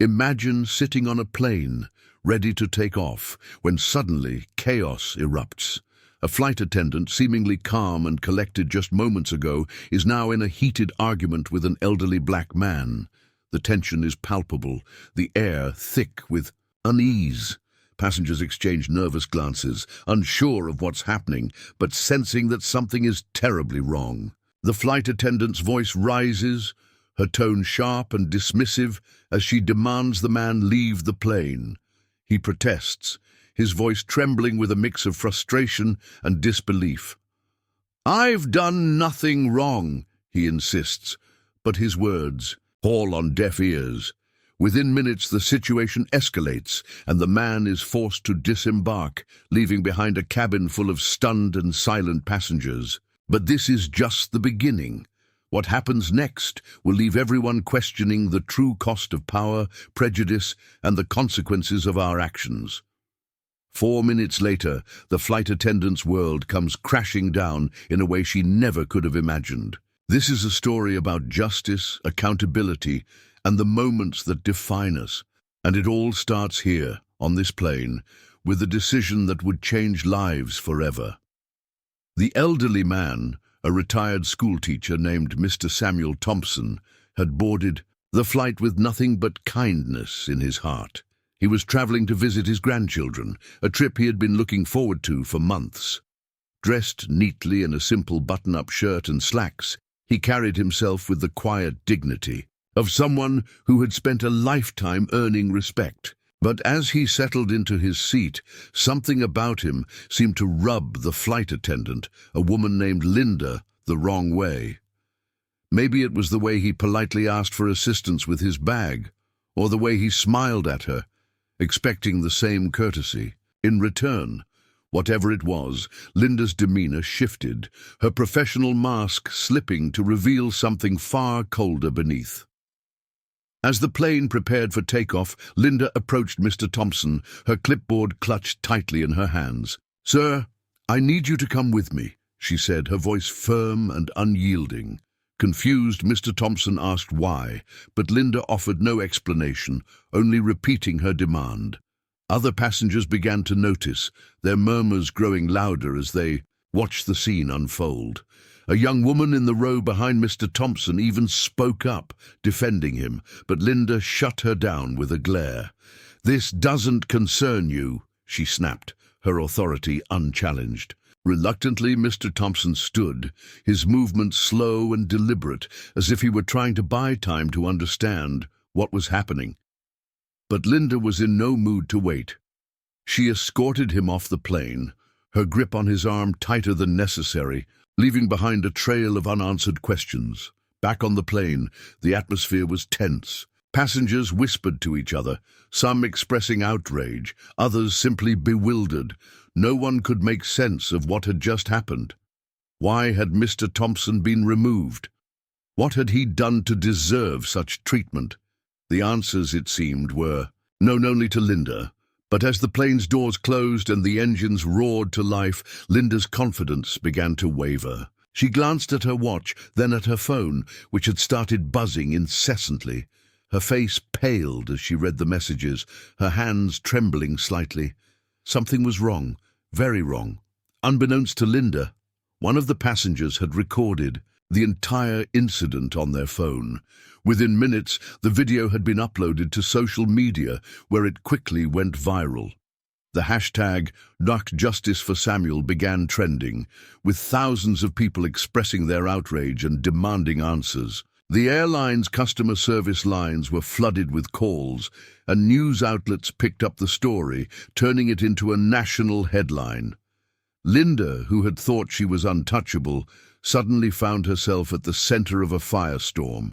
Imagine sitting on a plane, ready to take off, when suddenly chaos erupts. A flight attendant, seemingly calm and collected just moments ago, is now in a heated argument with an elderly black man. The tension is palpable, the air thick with unease. Passengers exchange nervous glances, unsure of what's happening, but sensing that something is terribly wrong. The flight attendant's voice rises, her tone sharp and dismissive, as she demands the man leave the plane. He protests, his voice trembling with a mix of frustration and disbelief. "I've done nothing wrong," he insists, but his words fall on deaf ears. Within minutes, the situation escalates, and the man is forced to disembark, leaving behind a cabin full of stunned and silent passengers. But this is just the beginning. What happens next will leave everyone questioning the true cost of power, prejudice, and the consequences of our actions. 4 minutes later, the flight attendant's world comes crashing down in a way she never could have imagined. This is a story about justice, accountability, and the moments that define us. And it all starts here, on this plane, with a decision that would change lives forever. The elderly man, a retired schoolteacher named Mr. Samuel Thompson, had boarded the flight with nothing but kindness in his heart. He was traveling to visit his grandchildren, a trip he had been looking forward to for months. Dressed neatly in a simple button-up shirt and slacks, he carried himself with the quiet dignity of someone who had spent a lifetime earning respect. But as he settled into his seat, something about him seemed to rub the flight attendant, a woman named Linda, the wrong way. Maybe it was the way he politely asked for assistance with his bag, or the way he smiled at her, expecting the same courtesy. In return, whatever it was, Linda's demeanor shifted, her professional mask slipping to reveal something far colder beneath. As the plane prepared for takeoff, Linda approached Mr. Thompson, her clipboard clutched tightly in her hands. "Sir, I need you to come with me," she said, her voice firm and unyielding. Confused, Mr. Thompson asked why, but Linda offered no explanation, only repeating her demand. Other passengers began to notice, their murmurs growing louder as they watched the scene unfold. A young woman in the row behind Mr. Thompson even spoke up, defending him, but Linda shut her down with a glare. "This doesn't concern you," she snapped, her authority unchallenged. Reluctantly, Mr. Thompson stood, his movements slow and deliberate, as if he were trying to buy time to understand what was happening. But Linda was in no mood to wait. She escorted him off the plane, her grip on his arm tighter than necessary, leaving behind a trail of unanswered questions. Back on the plane, the atmosphere was tense. Passengers whispered to each other, some expressing outrage, others simply bewildered. No one could make sense of what had just happened. Why had Mr. Thompson been removed? What had he done to deserve such treatment? The answers, it seemed, were known only to Linda. But as the plane's doors closed and the engines roared to life, Linda's confidence began to waver. She glanced at her watch, then at her phone, which had started buzzing incessantly. Her face paled as she read the messages, her hands trembling slightly. Something was wrong, very wrong. Unbeknownst to Linda, one of the passengers had recorded the entire incident on their phone. Within minutes, the video had been uploaded to social media, where it quickly went viral. The hashtag #NotJusticeForSamuel began trending, with thousands of people expressing their outrage and demanding answers. The airline's customer service lines were flooded with calls, and news outlets picked up the story, turning it into a national headline. Linda, who had thought she was untouchable, suddenly found herself at the center of a firestorm.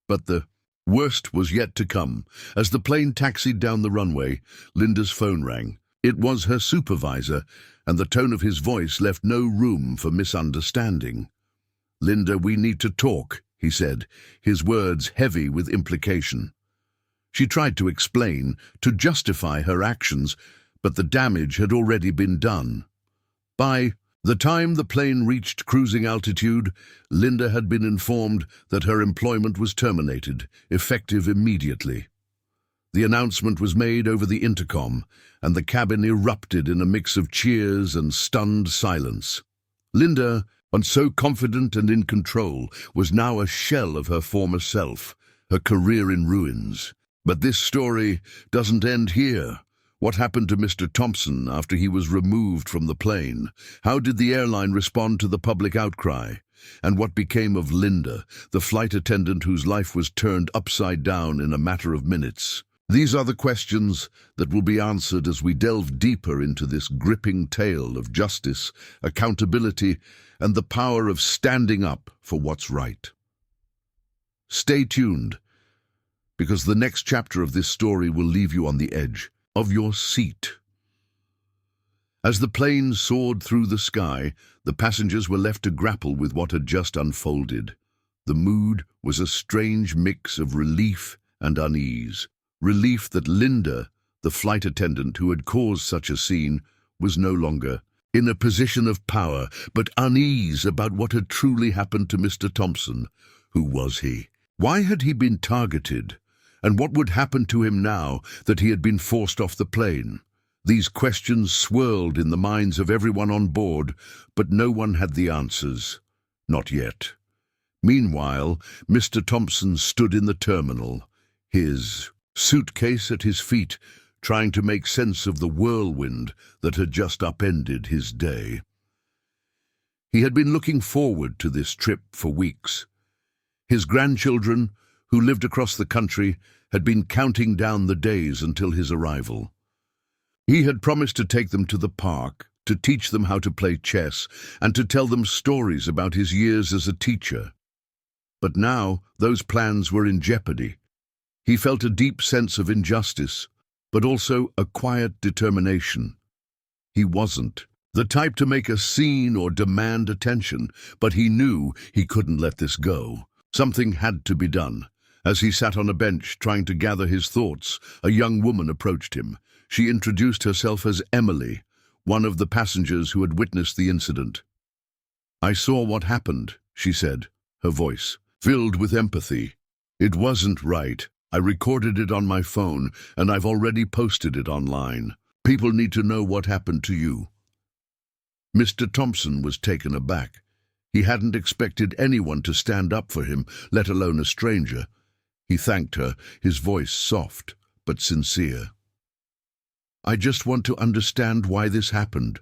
But the worst was yet to come. As the plane taxied down the runway, Linda's phone rang. It was her supervisor, and the tone of his voice left no room for misunderstanding. "Linda, we need to talk," he said, his words heavy with implication. She tried to explain, to justify her actions, but the damage had already been done. By the time the plane reached cruising altitude, Linda had been informed that her employment was terminated, effective immediately. The announcement was made over the intercom, and the cabin erupted in a mix of cheers and stunned silence. Linda, once so confident and in control, was now a shell of her former self, her career in ruins. But this story doesn't end here. What happened to Mr. Thompson after he was removed from the plane? How did the airline respond to the public outcry? And what became of Linda, the flight attendant whose life was turned upside down in a matter of minutes? These are the questions that will be answered as we delve deeper into this gripping tale of justice, accountability, and the power of standing up for what's right. Stay tuned, because the next chapter of this story will leave you on the edge of your seat. As the plane soared through the sky, the passengers were left to grapple with what had just unfolded. The mood was a strange mix of relief and unease. Relief that Linda, the flight attendant who had caused such a scene, was no longer in a position of power, but unease about what had truly happened to Mr. Thompson. Who was he? Why had he been targeted? And what would happen to him now that he had been forced off the plane? These questions swirled in the minds of everyone on board, but no one had the answers. Not yet. Meanwhile, Mr. Thompson stood in the terminal, his suitcase at his feet, trying to make sense of the whirlwind that had just upended his day. He had been looking forward to this trip for weeks. His grandchildren, who lived across the country, had been counting down the days until his arrival. He had promised to take them to the park, to teach them how to play chess, and to tell them stories about his years as a teacher. But now those plans were in jeopardy. He felt a deep sense of injustice, but also a quiet determination. He wasn't the type to make a scene or demand attention, but he knew he couldn't let this go. Something had to be done. As he sat on a bench trying to gather his thoughts, a young woman approached him. She introduced herself as Emily, one of the passengers who had witnessed the incident. "I saw what happened," she said, her voice filled with empathy. "It wasn't right. I recorded it on my phone, and I've already posted it online. People need to know what happened to you." Mr. Thompson was taken aback. He hadn't expected anyone to stand up for him, let alone a stranger. He thanked her, his voice soft but sincere. "I just want to understand why this happened."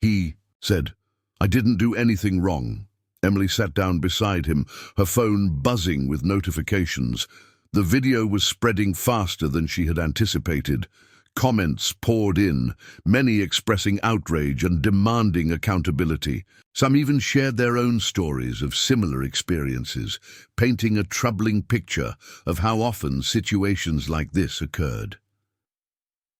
He said, "I didn't do anything wrong." Emily sat down beside him, her phone buzzing with notifications. The video was spreading faster than she had anticipated. Comments poured in, many expressing outrage and demanding accountability. Some even shared their own stories of similar experiences, painting a troubling picture of how often situations like this occurred.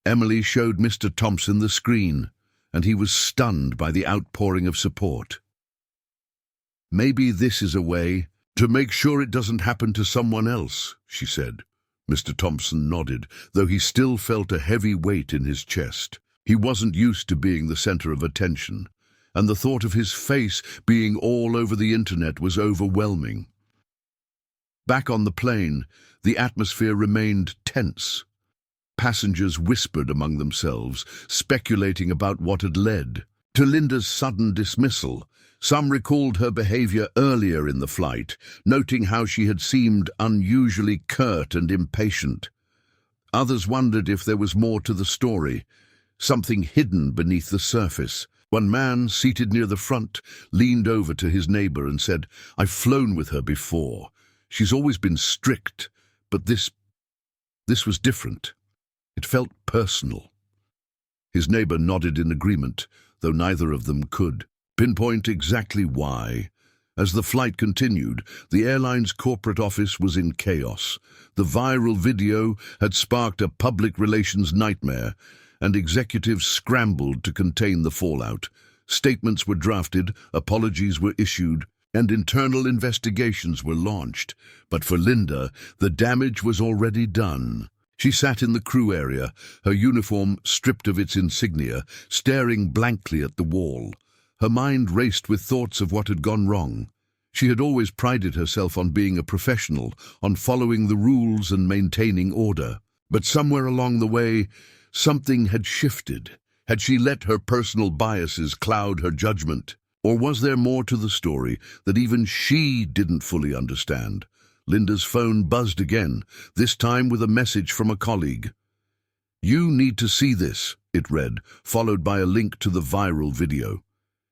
Emily showed Mr. Thompson the screen, and he was stunned by the outpouring of support. "Maybe this is a way to make sure it doesn't happen to someone else," she said. Mr. Thompson nodded, though he still felt a heavy weight in his chest. He wasn't used to being the center of attention, and the thought of his face being all over the internet was overwhelming. Back on the plane, the atmosphere remained tense. Passengers whispered among themselves, speculating about what had led to Linda's sudden dismissal. Some recalled her behavior earlier in the flight, noting how she had seemed unusually curt and impatient. Others wondered if there was more to the story, something hidden beneath the surface. One man, seated near the front, leaned over to his neighbor and said, "I've flown with her before. She's always been strict, but this was different. It felt personal." His neighbor nodded in agreement, though neither of them could pinpoint exactly why. As the flight continued, the airline's corporate office was in chaos. The viral video had sparked a public relations nightmare, and executives scrambled to contain the fallout. Statements were drafted, apologies were issued, and internal investigations were launched. But for Linda, the damage was already done. She sat in the crew area, her uniform stripped of its insignia, staring blankly at the wall. Her mind raced with thoughts of what had gone wrong. She had always prided herself on being a professional, on following the rules and maintaining order. But somewhere along the way, something had shifted. Had she let her personal biases cloud her judgment? Or was there more to the story that even she didn't fully understand? Linda's phone buzzed again, this time with a message from a colleague. "You need to see this," it read, followed by a link to the viral video.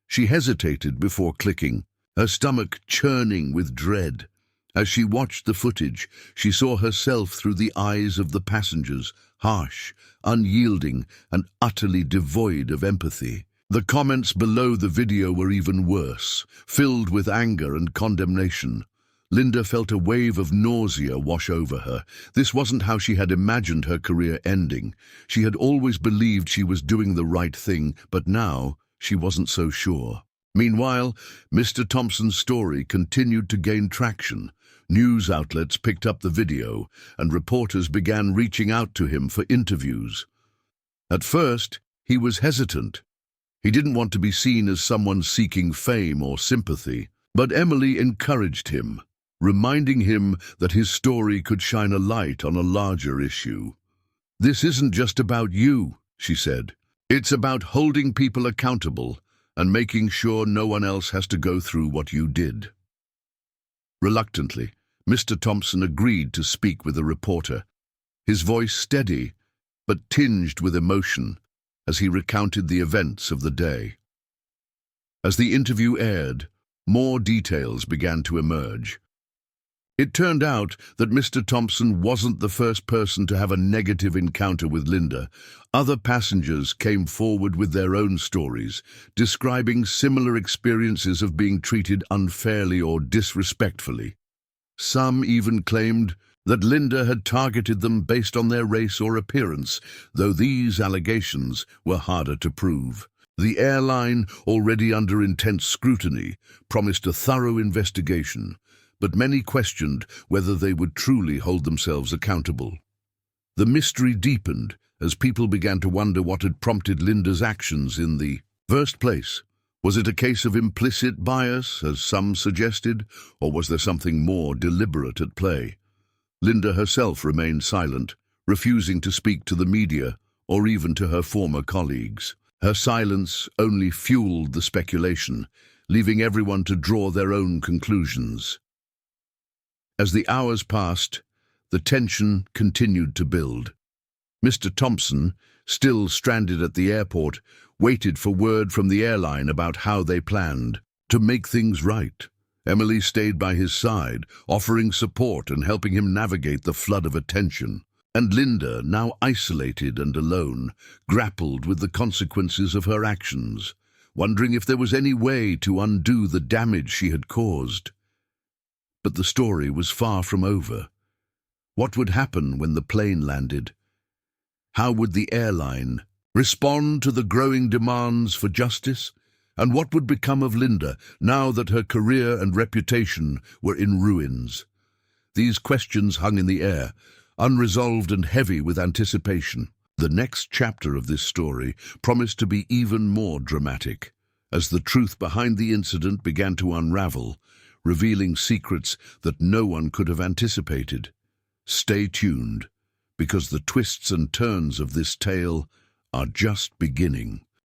She hesitated before clicking, her stomach churning with dread. As she watched the footage, she saw herself through the eyes of the passengers, harsh, unyielding, and utterly devoid of empathy. The comments below the video were even worse, filled with anger and condemnation. Linda felt a wave of nausea wash over her. This wasn't how she had imagined her career ending. She had always believed she was doing the right thing, but now she wasn't so sure. Meanwhile, Mr. Thompson's story continued to gain traction. News outlets picked up the video, and reporters began reaching out to him for interviews. At first, he was hesitant. He didn't want to be seen as someone seeking fame or sympathy. But Emily encouraged him, reminding him that his story could shine a light on a larger issue. "This isn't just about you," she said. "It's about holding people accountable and making sure no one else has to go through what you did." Reluctantly, Mr. Thompson agreed to speak with a reporter, his voice steady but tinged with emotion as he recounted the events of the day. As the interview aired, more details began to emerge. It turned out that Mr. Thompson wasn't the first person to have a negative encounter with Linda. Other passengers came forward with their own stories, describing similar experiences of being treated unfairly or disrespectfully. Some even claimed that Linda had targeted them based on their race or appearance, though these allegations were harder to prove. The airline, already under intense scrutiny, promised a thorough investigation, but many questioned whether they would truly hold themselves accountable. The mystery deepened as people began to wonder what had prompted Linda's actions in the first place. Was it a case of implicit bias, as some suggested, or was there something more deliberate at play? Linda herself remained silent, refusing to speak to the media or even to her former colleagues. Her silence only fueled the speculation, leaving everyone to draw their own conclusions. As the hours passed, the tension continued to build. Mr. Thompson, still stranded at the airport, waited for word from the airline about how they planned to make things right. Emily stayed by his side, offering support and helping him navigate the flood of attention. And Linda, now isolated and alone, grappled with the consequences of her actions, wondering if there was any way to undo the damage she had caused. But the story was far from over. What would happen when the plane landed? How would the airline respond to the growing demands for justice? And what would become of Linda now that her career and reputation were in ruins? These questions hung in the air, unresolved and heavy with anticipation. The next chapter of this story promised to be even more dramatic, as the truth behind the incident began to unravel, revealing secrets that no one could have anticipated. Stay tuned, because the twists and turns of this tale are just beginning.